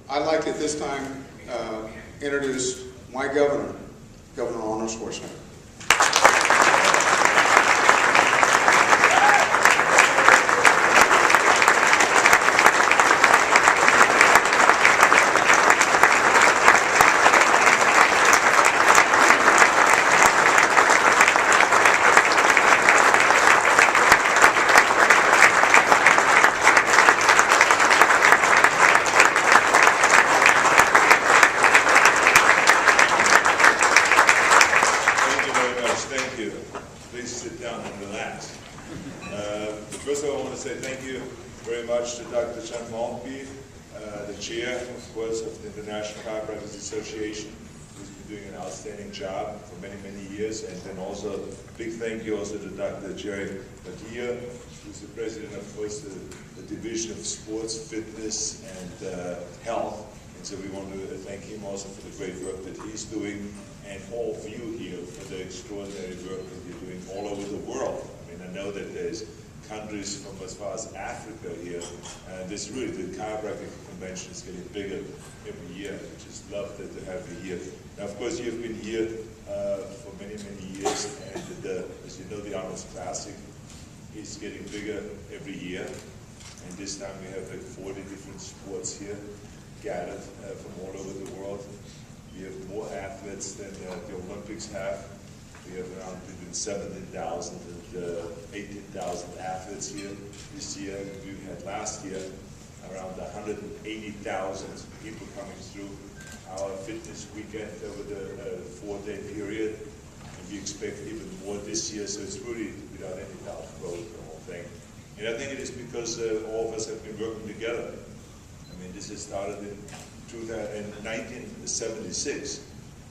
I'd like at this time introduce my governor, Governor Arnold Schwarzenegger. Thank you. Please sit down and relax. First of all, I want to say thank you very much to Dr. John Maltby, the chair, of course, of the International Chiropractors Association, who's been doing an outstanding job for many, many years. And then also a big thank you also to Dr. Jerry Padilla, who's the president, of course, the Division of Sports, Fitness, and Health. And so we want to thank him also for the great work that he's doing, and all of you here for the extraordinary work that you're doing all over the world. I mean, I know that there's countries from as far as Africa here, and this really, the chiropractic convention is getting bigger every year. I just love that to have you here. Now, of course, you've been here for many, many years, and as you know, the Arnold Classic is getting bigger every year. And this time we have like 40 different sports here gathered from all over the world. We have more athletes than the Olympics have. We have around between 17,000 and 18,000 athletes here this year. We had last year around 180,000 people coming through our fitness weekend over the 4-day period. And we expect even more this year, so it's really without any doubt growing the whole thing. And I think it is because all of us have been working together. I mean, this has started in 1976,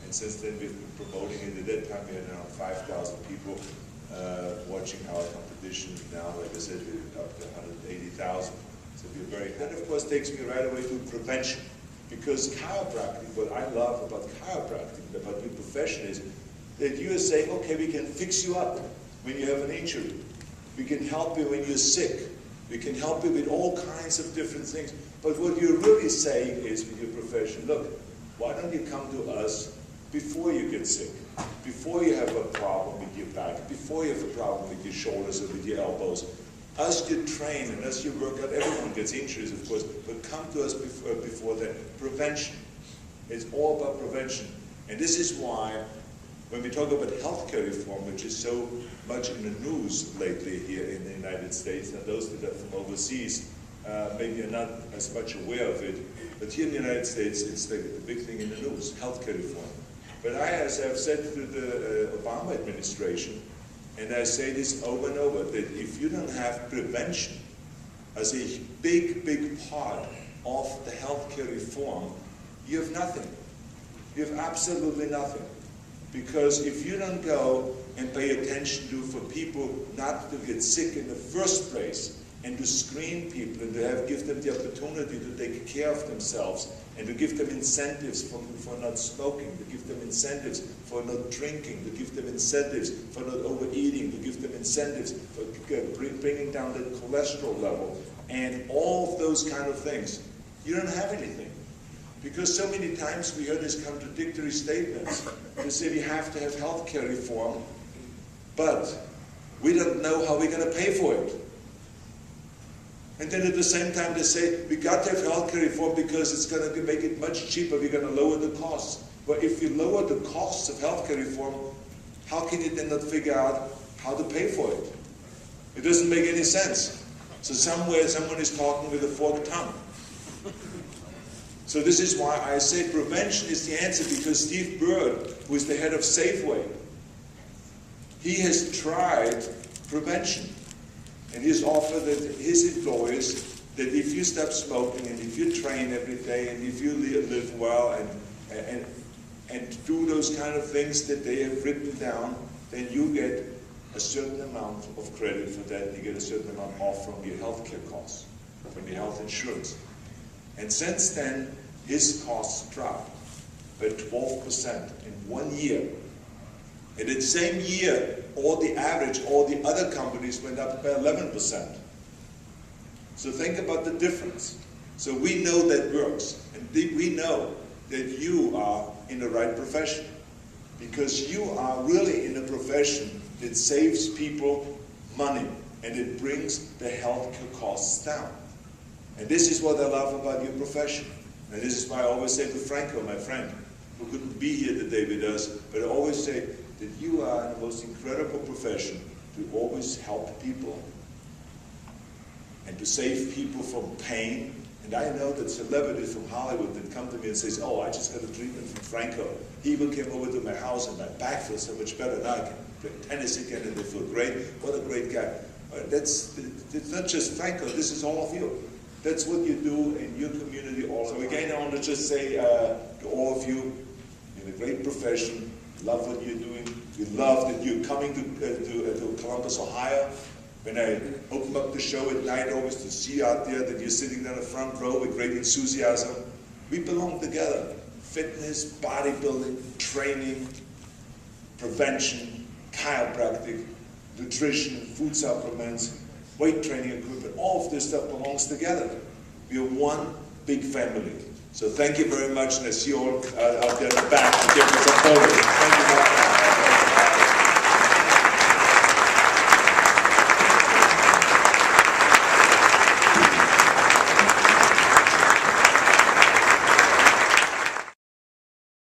and since then we've been promoting it. At that time we had around 5,000 people watching our competition. Now, like I said, we're up to 180,000. So we're very, that of course takes me right away to prevention, because chiropractic, what I love about chiropractic, about your profession, is that you are saying, okay, we can fix you up when you have an injury. We can help you when you're sick. We can help you with all kinds of different things. But what you're really saying is, with your profession, look, why don't you come to us before you get sick, before you have a problem with your back, before you have a problem with your shoulders or with your elbows. As you train and as you work out, everyone gets injuries, of course, but come to us before that. Prevention. It's all about prevention. And this is why, when we talk about healthcare reform, which is so much in the news lately here in the United States, and those that are from overseas, maybe you're not as much aware of it, but here in the United States, it's the big thing in the news, healthcare reform. But as I've said to the Obama administration, and I say this over and over, that if you don't have prevention as a big, big part of the healthcare reform, you have nothing. You have absolutely nothing. Because if you don't go and pay attention to, for people not to get sick in the first place, and to screen people and to give them the opportunity to take care of themselves, and to give them incentives for not smoking, to give them incentives for not drinking, to give them incentives for not overeating, to give them incentives for bringing down the cholesterol level, and all of those kind of things, you don't have anything. Because so many times we hear these contradictory statements. They say we have to have healthcare reform, but we don't know how we're going to pay for it. And then at the same time they say, we got to have healthcare reform because it's going to make it much cheaper, we're going to lower the costs. Well, if you lower the costs of healthcare reform, how can you then not figure out how to pay for it? It doesn't make any sense. So somewhere someone is talking with a forked tongue. So this is why I say prevention is the answer, because Steve Bird, who is the head of Safeway, he has tried prevention. And he's offered his employees that if you stop smoking and if you train every day and if you live well and do those kind of things that they have written down, then you get a certain amount of credit for that. You get a certain amount off from your health care costs, from your health insurance. And since then, his costs dropped by 12% in 1 year. And in the same year, all the other companies went up by 11%. So think about the difference. So we know that works, and we know that you are in the right profession, because you are really in a profession that saves people money, and it brings the healthcare costs down. And this is what I love about your profession. And this is why I always say to Franco, my friend, who couldn't be here today with us, but I always say that you are in the most incredible profession to always help people and to save people from pain. And I know that celebrities from Hollywood that come to me and say, oh, I just got a treatment from Franco. He even came over to my house and my back feels so much better. Now I can play tennis again and they feel great. What a great guy. It's not just Franco, this is all of you. That's what you do in your community all the time. So again, I want to just say to all of you, in a great profession, love what you're doing. We love that you're coming to Columbus, Ohio. When I open up the show at night, always to see you out there that you're sitting down the front row with great enthusiasm. We belong together. Fitness, bodybuilding, training, prevention, chiropractic, nutrition, food supplements, weight training equipment, all of this stuff belongs together. We are one big family. So thank you very much, and I see you all out there in the back. Give us a photo. Thank you very much.